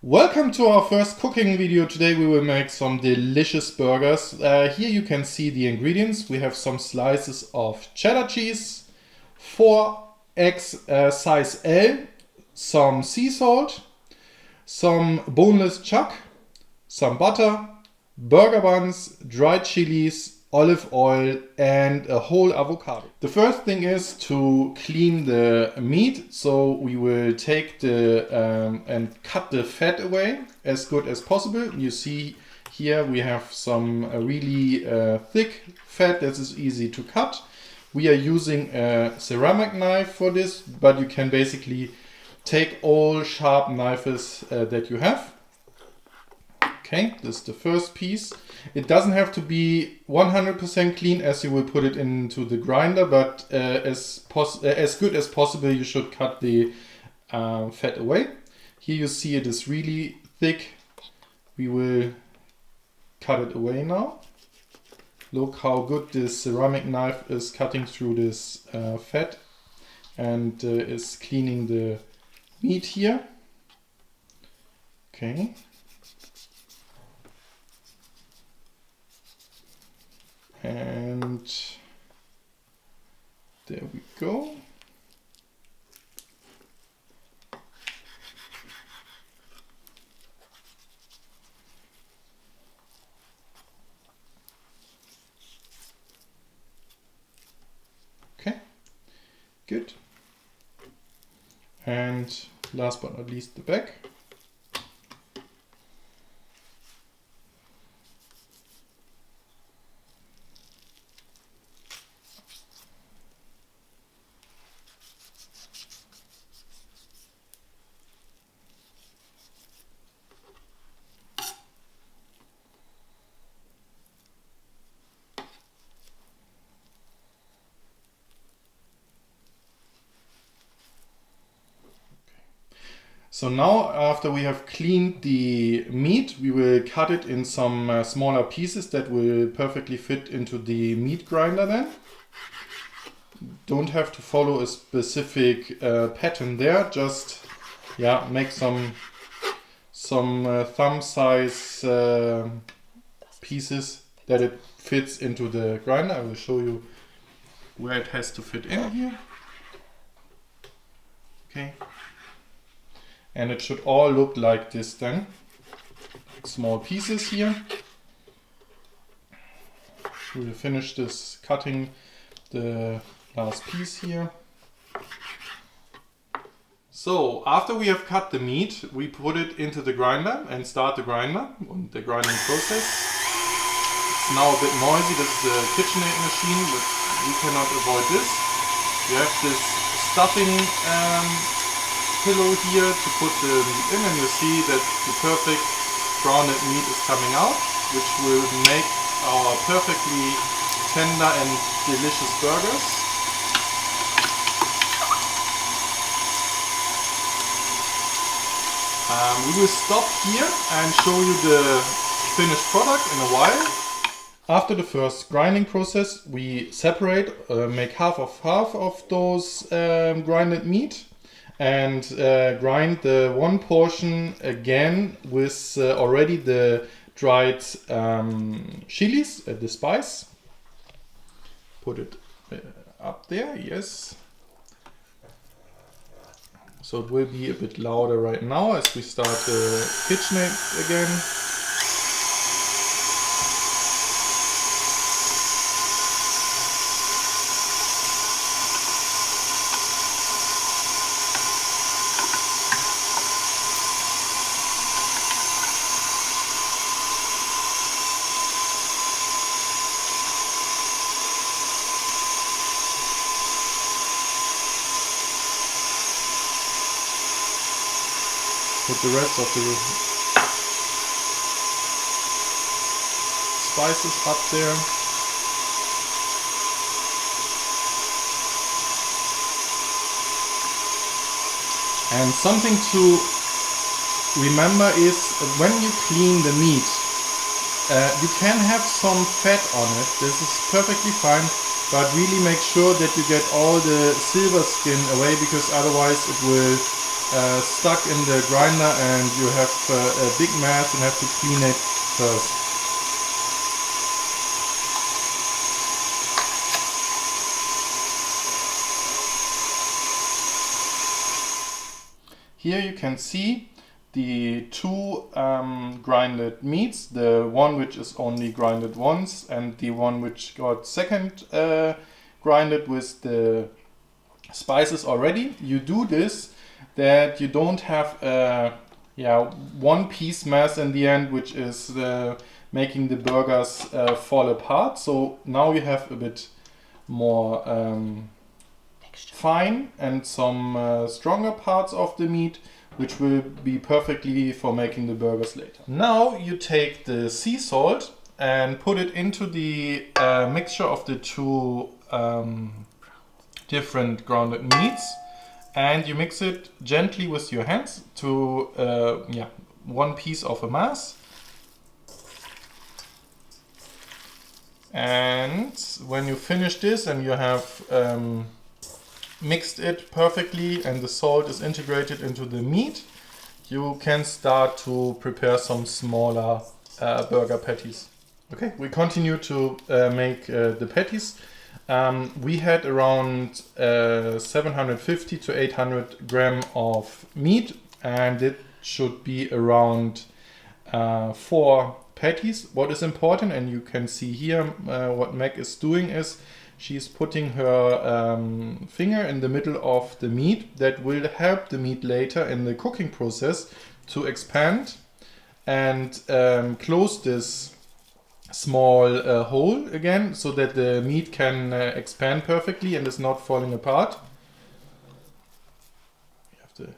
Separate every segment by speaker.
Speaker 1: Welcome to our first cooking video. Today we will make some delicious burgers. Here you can see the ingredients. We have some slices of cheddar cheese, 4 eggs size L, some sea salt, some boneless chuck, some butter, burger buns, dried chilies, olive oil and a whole avocado. The first thing is to clean the meat. So we will take the and cut the fat away as good as possible. You see here we have some really thick fat that is easy to cut. We are using a ceramic knife for this, but you can basically take all sharp knives that you have. Okay, this is the first piece. It doesn't have to be 100% clean as you will put it into the grinder, but as good as possible you should cut the fat away. Here you see it is really thick. We will cut it away now. Look how good this ceramic knife is cutting through this fat and is cleaning the meat here. Okay. And there we go. Okay, good. And last but not least, the back. So now, after we have cleaned the meat, we will cut it in some smaller pieces that will perfectly fit into the meat grinder then. Don't have to follow a specific pattern there, just make some thumb size pieces that it fits into the grinder. I will show you where it has to fit in here. Okay. And it should all look like this then. Small pieces here. We will finish this cutting the last piece here. So after we have cut the meat, we put it into the grinder and start the grinder, the grinding process. It's now a bit noisy. This is the KitchenAid machine, but we cannot avoid this. We have this stuffing pillow here to put the meat in, and you see that the perfect grounded meat is coming out, which will make our perfectly tender and delicious burgers. We will stop here and show you the finished product in a while. After the first grinding process, we separate, make half of those grinded meat, and grind the one portion again with already the dried chilies, the spice. Put it up there, yes. So it will be a bit louder right now as we start the KitchenAid again. Put the rest of the spices up there. And something to remember is when you clean the meat, you can have some fat on it. This is perfectly fine, but really make sure that you get all the silver skin away, because otherwise it will stuck in the grinder and you have a big mess and have to clean it first. Here you can see the two grinded meats, the one which is only grinded once and the one which got second grinded with the spices already. You do this that you don't have a one piece mass in the end, which is making the burgers fall apart. So now you have a bit more fine and some stronger parts of the meat, which will be perfectly for making the burgers later. Now you take the sea salt and put it into the mixture of the two different grounded meats, and you mix it gently with your hands to one piece of a mass. And when you finish this and you have mixed it perfectly and the salt is integrated into the meat, you can start to prepare some smaller burger patties. Okay, we continue to make the patties. We had around 750 to 800 gram of meat, and it should be around 4 patties. What is important, and you can see here what Meg is doing, is she's putting her finger in the middle of the meat. That will help the meat later in the cooking process to expand and close this small hole again, so that the meat can expand perfectly and is not falling apart. You have the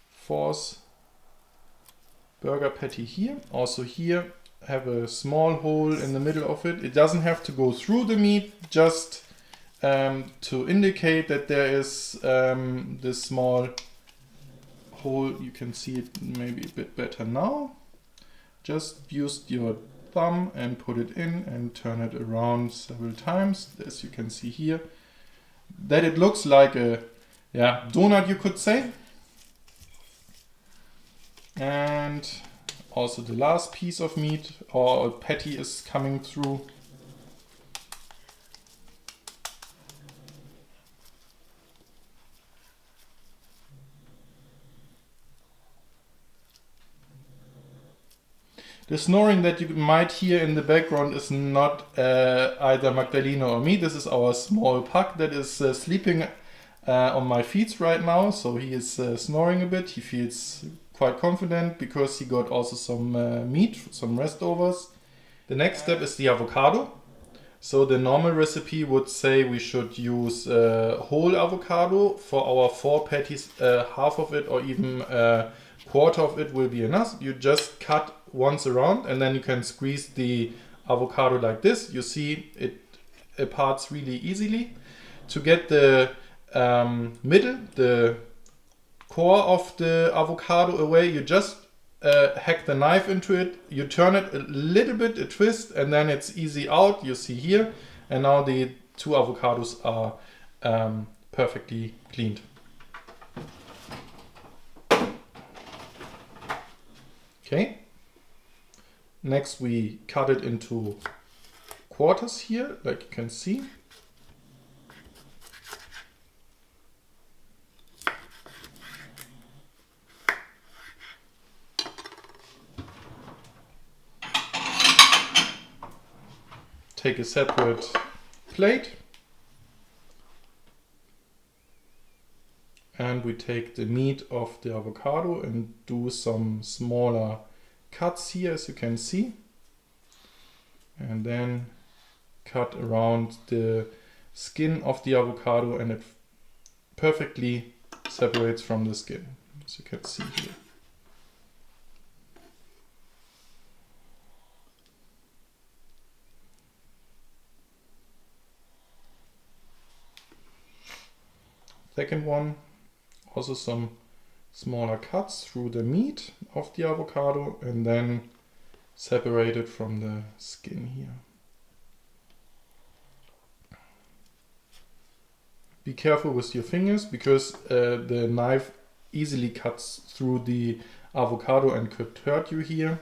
Speaker 1: fourth burger patty here. Also here have a small hole in the middle of it. It doesn't have to go through the meat, just to indicate that there is this small hole. You can see it maybe a bit better now. Just use your thumb and put it in and turn it around several times, as you can see here, that it looks like a donut, you could say. And also the last piece of meat or patty is coming through. The snoring that you might hear in the background is not either Magdalena or me. This is our small pug that is sleeping on my feet right now. So he is snoring a bit. He feels quite confident because he got also some meat, some restovers. The next step is the avocado. So the normal recipe would say we should use whole avocado. For our 4 patties, half of it or even a quarter of it will be enough. You just cut once around and then you can squeeze the avocado like this. You see it parts really easily. To get the middle, the core of the avocado away, you just hack the knife into it. You turn it a little bit, a twist, and then it's easy out. You see here, and now the 2 avocados are perfectly cleaned. Okay. Next we cut it into quarters here, like you can see. Take a separate plate and we take the meat of the avocado and do some smaller cuts here, as you can see, and then cut around the skin of the avocado, and it perfectly separates from the skin, as you can see here. Second one, also some smaller cuts through the meat of the avocado and then separate it from the skin here. Be careful with your fingers because the knife easily cuts through the avocado and could hurt you here.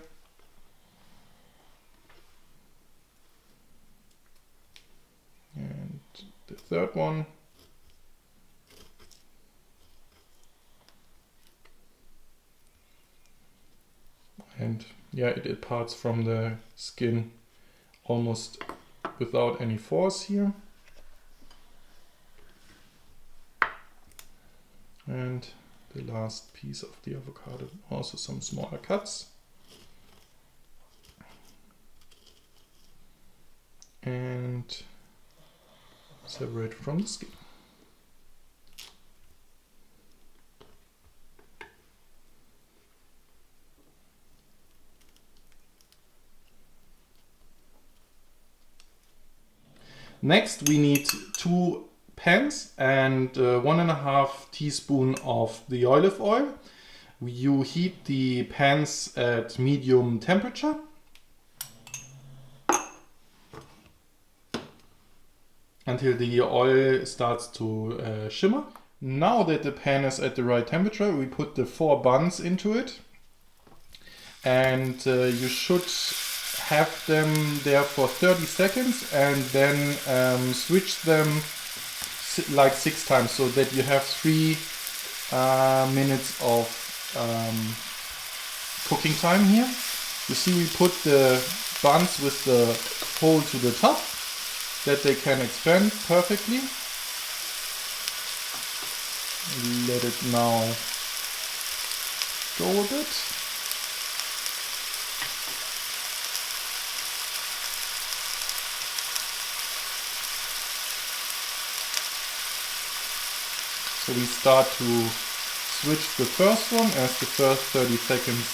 Speaker 1: And the third one. And yeah, it parts from the skin almost without any force here. And the last piece of the avocado, also some smaller cuts. And separate from the skin. Next we need 2 pans and 1.5 teaspoon of the olive oil. You heat the pans at medium temperature. Until the oil starts to shimmer. Now that the pan is at the right temperature, we put the 4 buns into it. And you should have them there for 30 seconds and then switch them like 6 times so that you have 3 minutes of cooking time here. You see we put the buns with the hole to the top that they can expand perfectly. Let it now go a bit. So we start to switch the first one as the first 30 seconds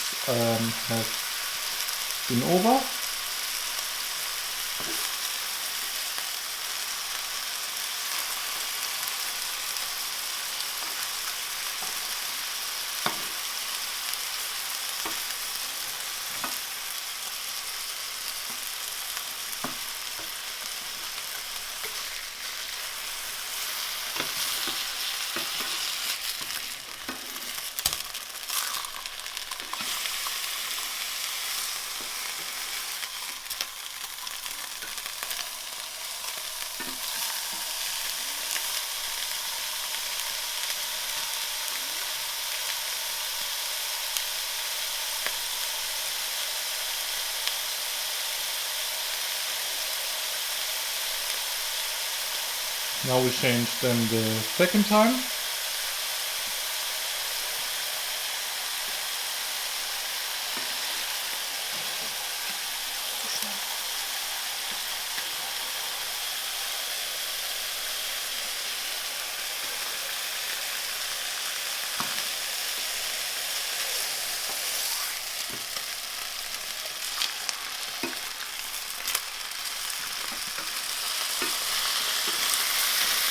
Speaker 1: have been over. Now we change them the second time.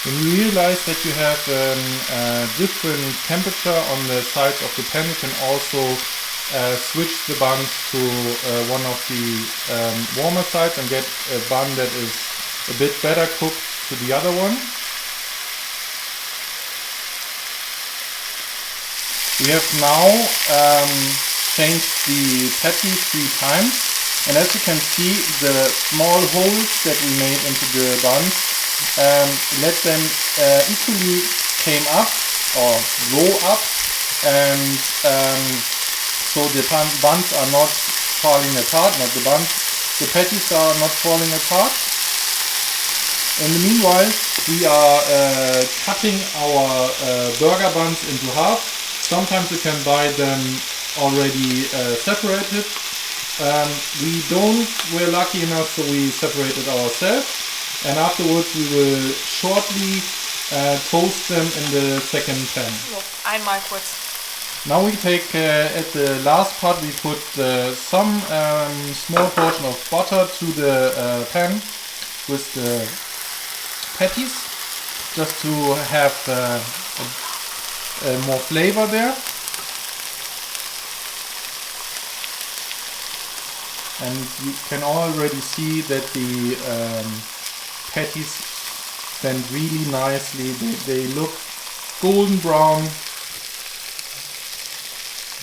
Speaker 1: When you realize that you have a different temperature on the sides of the pan, you can also switch the buns to one of the warmer sides and get a bun that is a bit better cooked to the other one. We have now changed the patty 3 times, and as you can see, the small holes that we made into the buns, let them equally came up or go up, and so the buns are not falling apart, the patties are not falling apart. In the meanwhile, we are cutting our burger buns into half. Sometimes you can buy them already separated. We're lucky enough, so we separated ourselves. And afterwards we will shortly toast them in the second pan.
Speaker 2: Einmal kurz.
Speaker 1: Now we take, at the last part, we put some small portion of butter to the pan with the patties, just to have more flavor there. And you can already see that the patties bend really nicely. They look golden brown.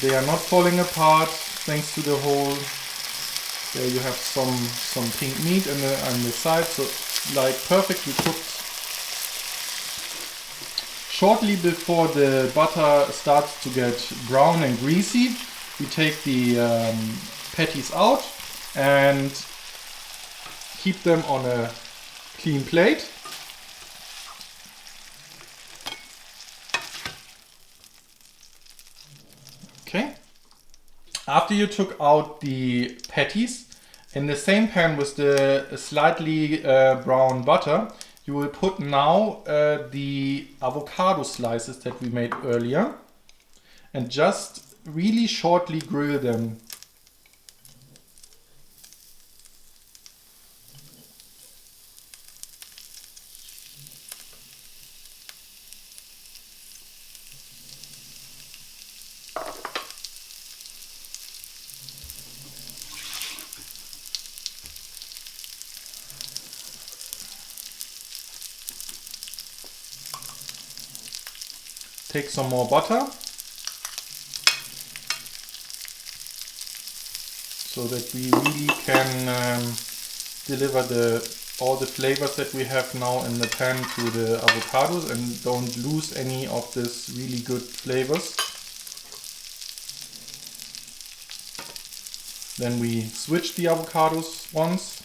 Speaker 1: they are not falling apart thanks to the hole. There you have some pink meat on the side, so like perfectly cooked. Shortly before the butter starts to get brown and greasy, we take the patties out and keep them on a clean plate. Okay. After you took out the patties, in the same pan with the slightly brown butter, you will put now the avocado slices that we made earlier and just really shortly grill them. Take some more butter so that we really can deliver all the flavors that we have now in the pan to the avocados and don't lose any of this really good flavors. Then we switch the avocados once.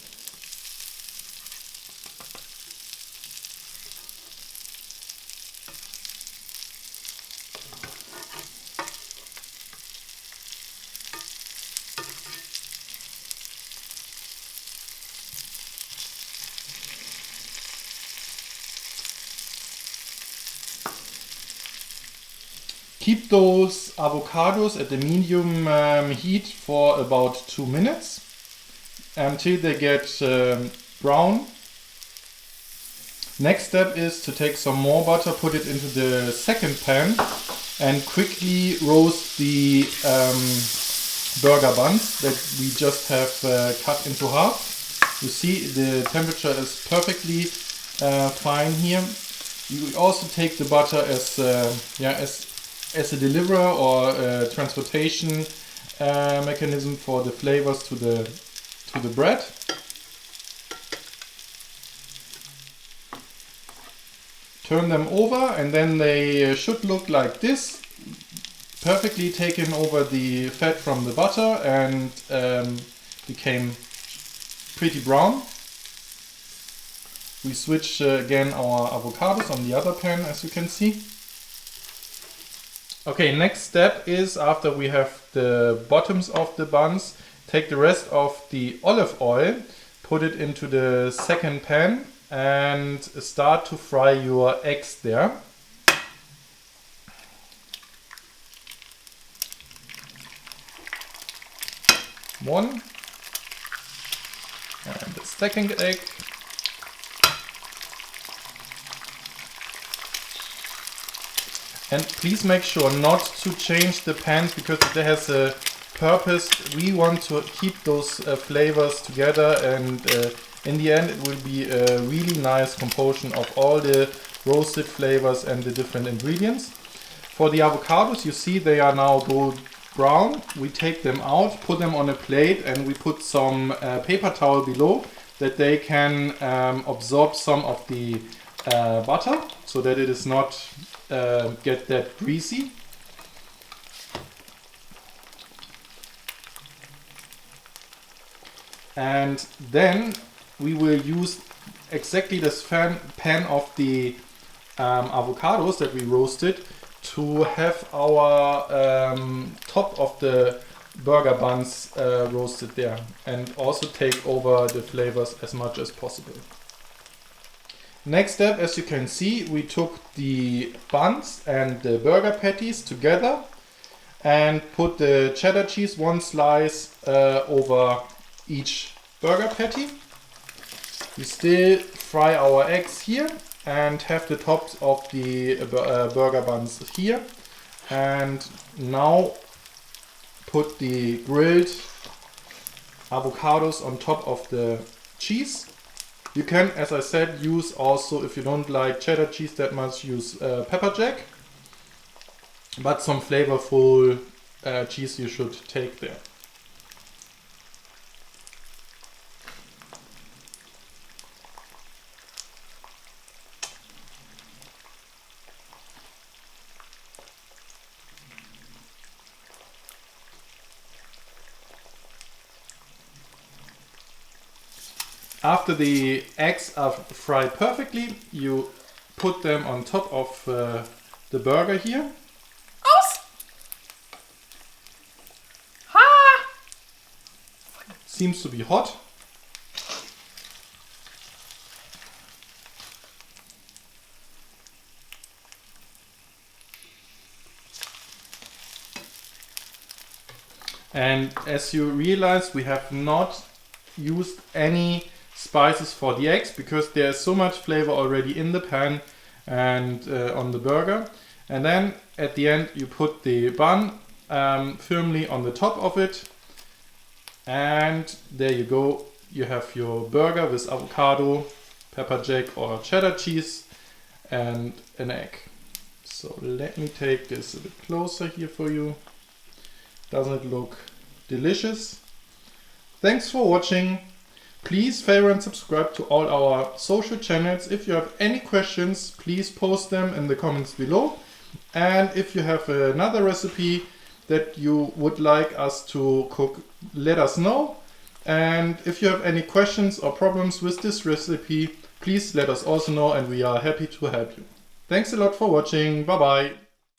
Speaker 1: Keep those avocados at the medium heat for about 2 minutes until they get brown. Next step is to take some more butter, put it into the second pan and quickly roast the burger buns that we just have cut into half. You see the temperature is perfectly fine here. You also take the butter as a deliverer or a transportation mechanism for the flavors to the bread. Turn them over and then they should look like this, perfectly taken over the fat from the butter and became pretty brown. We switch again our avocados on the other pan, as you can see. Okay, next step is, after we have the bottoms of the buns, take the rest of the olive oil, put it into the second pan and start to fry your eggs there. One. And the second egg. And please make sure not to change the pans because it has a purpose. We want to keep those flavors together, and in the end it will be a really nice composition of all the roasted flavors and the different ingredients. For the avocados, you see they are now gold brown. We take them out, put them on a plate, and we put some paper towel below that they can absorb some of the butter so that it is not get that greasy. And then we will use exactly this pan of the avocados that we roasted to have our top of the burger buns roasted there, and also take over the flavors as much as possible. Next step, as you can see, we took the buns and the burger patties together and put the cheddar cheese, one slice over each burger patty. We still fry our eggs here and have the tops of the burger buns here, and now put the grilled avocados on top of the cheese. You can, as I said, use also, if you don't like cheddar cheese that much, use pepper jack. But some flavorful cheese you should take there. After the eggs are fried perfectly, you put them on top of the burger here. Seems to be hot. And as you realize, we have not used any spices for the eggs because there's so much flavor already in the pan and on the burger. And then at the end you put the bun firmly on the top of it, and there you go, you have your burger with avocado, pepper jack or cheddar cheese and an egg. So let me take this a bit closer here for you. Doesn't it look delicious? Thanks for watching. Please favor and subscribe to all our social channels. If you have any questions, please post them in the comments below. And if you have another recipe that you would like us to cook, let us know. And if you have any questions or problems with this recipe, please let us also know and we are happy to help you. Thanks a lot for watching. Bye bye.